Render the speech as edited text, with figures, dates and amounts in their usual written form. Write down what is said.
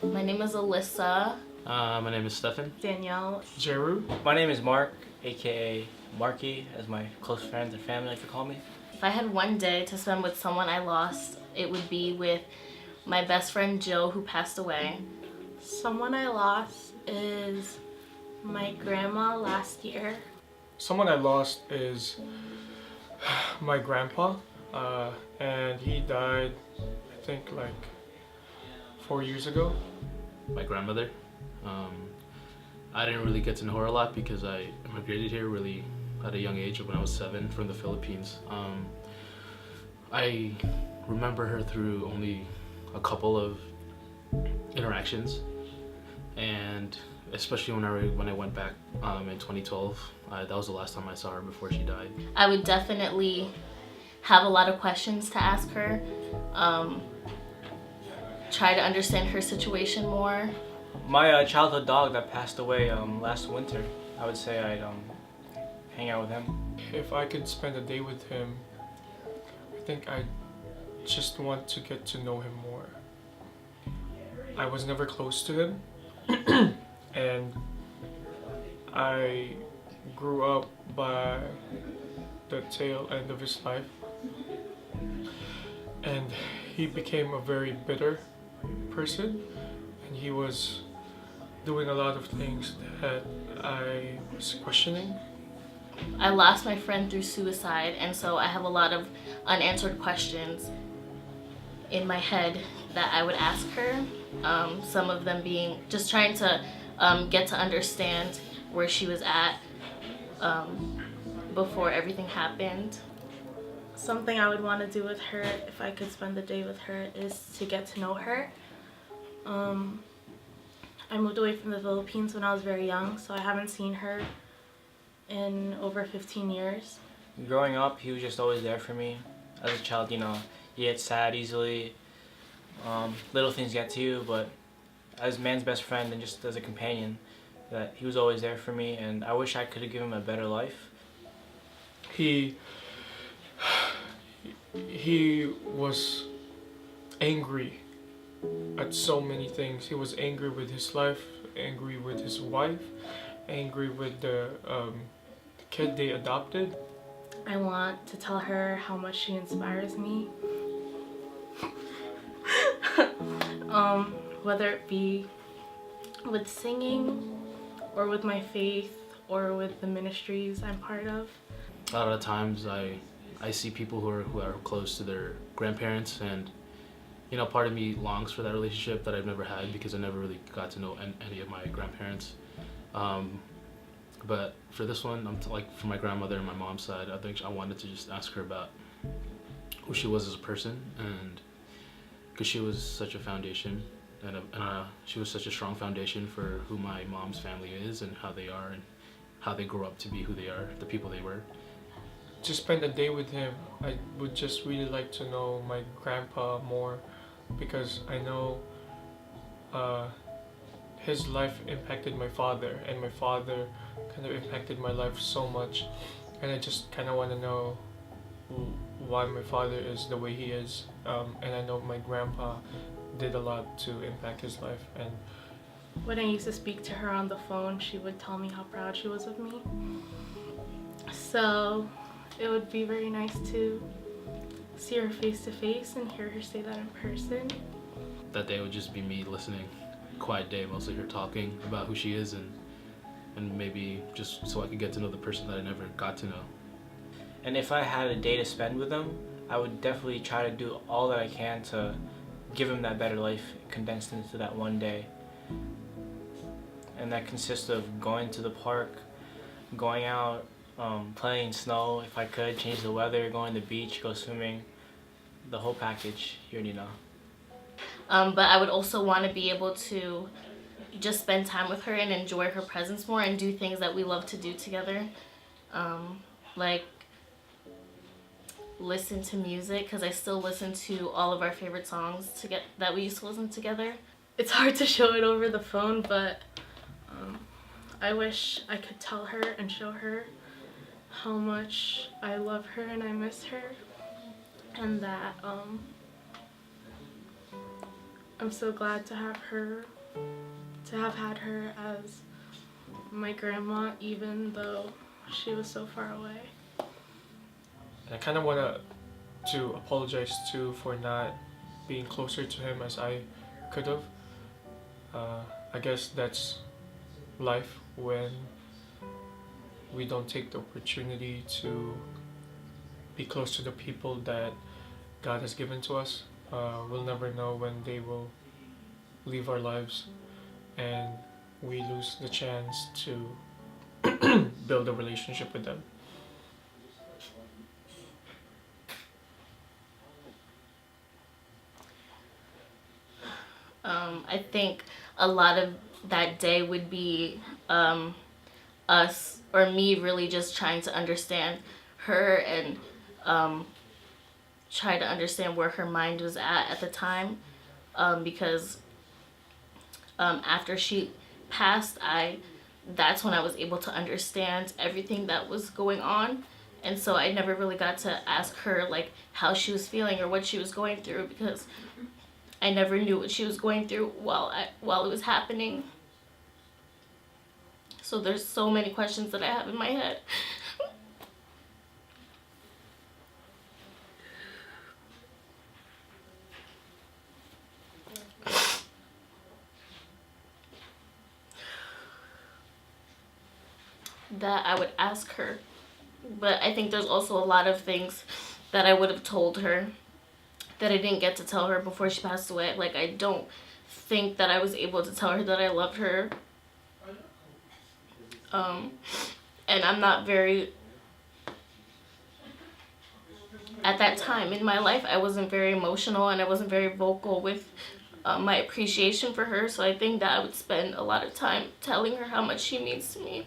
My name is Alyssa. My name is Stefan. Danielle. Jeru. My name is Mark, aka Marky, as my close friends and family like to call me. If I had one day to spend with someone I lost, it would be with my best friend Jill, who passed away. Someone I lost is my grandma last year. Someone I lost is my grandpa, and he died, I think, like 4 years ago. My grandmother. I didn't really get to know her a lot because I immigrated here really at a young age when I was 7 from the Philippines. I remember her through only a couple of interactions, and especially when I went back in 2012, that was the last time I saw her before she died. I would definitely have a lot of questions to ask her, try to understand her situation more. My childhood dog that passed away last winter, I would say I'd hang out with him. If I could spend a day with him, I think I just want to get to know him more. I was never close to him, and I grew up by the tail end of his life, and he became a very bitter person, and he was doing a lot of things that I was questioning. I lost my friend through suicide, and so I have a lot of unanswered questions in my head that I would ask her. Some of them being just trying to get to understand where she was at before everything happened. Something I would want to do with her if I could spend the day with her is to get to know her. I moved away from the Philippines when I was very young, so I haven't seen her in over 15 years. Growing up, he was just always there for me. As a child, you get sad easily. Little things get to you, but as man's best friend and just as a companion, that he was always there for me, and I wish I could have given him a better life. He was angry at so many things. He was angry with his life, angry with his wife, angry with the kid they adopted. I want to tell her how much she inspires me. Whether it be with singing or with my faith or with the ministries I'm part of. A lot of times I see people who are close to their grandparents, and part of me longs for that relationship that I've never had because I never really got to know any of my grandparents. But for this one, for my grandmother and my mom's side, I think I wanted to just ask her about who she was as a person, and because she was such a foundation, and she was such a strong foundation for who my mom's family is and how they are and how they grew up to be who they are, the people they were. To spend a day with him, I would just really like to know my grandpa more, because I know his life impacted my father, and my father kind of impacted my life so much, and I just kind of want to know why my father is the way he is, and I know my grandpa did a lot to impact his life. And when I used to speak to her on the phone, she would tell me how proud she was of me. So it would be very nice to see her face to face and hear her say that in person. That day would just be me listening, quiet day, mostly her talking about who she is, and maybe just so I could get to know the person that I never got to know. And if I had a day to spend with him, I would definitely try to do all that I can to give him that better life condensed into that one day. And that consists of going to the park, going out, playing in snow if I could, change the weather, going to the beach, go swimming, the whole package, you already know. But I would also want to be able to just spend time with her and enjoy her presence more and do things that we love to do together. Like listen to music, because I still listen to all of our favorite songs that we used to listen together. It's hard to show it over the phone, but I wish I could tell her and show her how much I love her and I miss her, and that I'm so glad to have had her as my grandma, even though she was so far away. And I kind of want to apologize too for not being closer to him as I could have. I guess that's life when we don't take the opportunity to be close to the people that God has given to us. We'll never know when they will leave our lives, and we lose the chance to build a relationship with them. I think a lot of that day would be us or me really just trying to understand her and try to understand where her mind was at the time, because after she passed, that's when I was able to understand everything that was going on. And so I never really got to ask her like how she was feeling or what she was going through, because I never knew what she was going through while it was happening. So there's so many questions that I have in my head. That I would ask her. But I think there's also a lot of things that I would have told her that I didn't get to tell her before she passed away. Like, I don't think that I was able to tell her that I loved her. And I'm not very... At that time in my life, I wasn't very emotional and I wasn't very vocal with my appreciation for her. So I think that I would spend a lot of time telling her how much she means to me.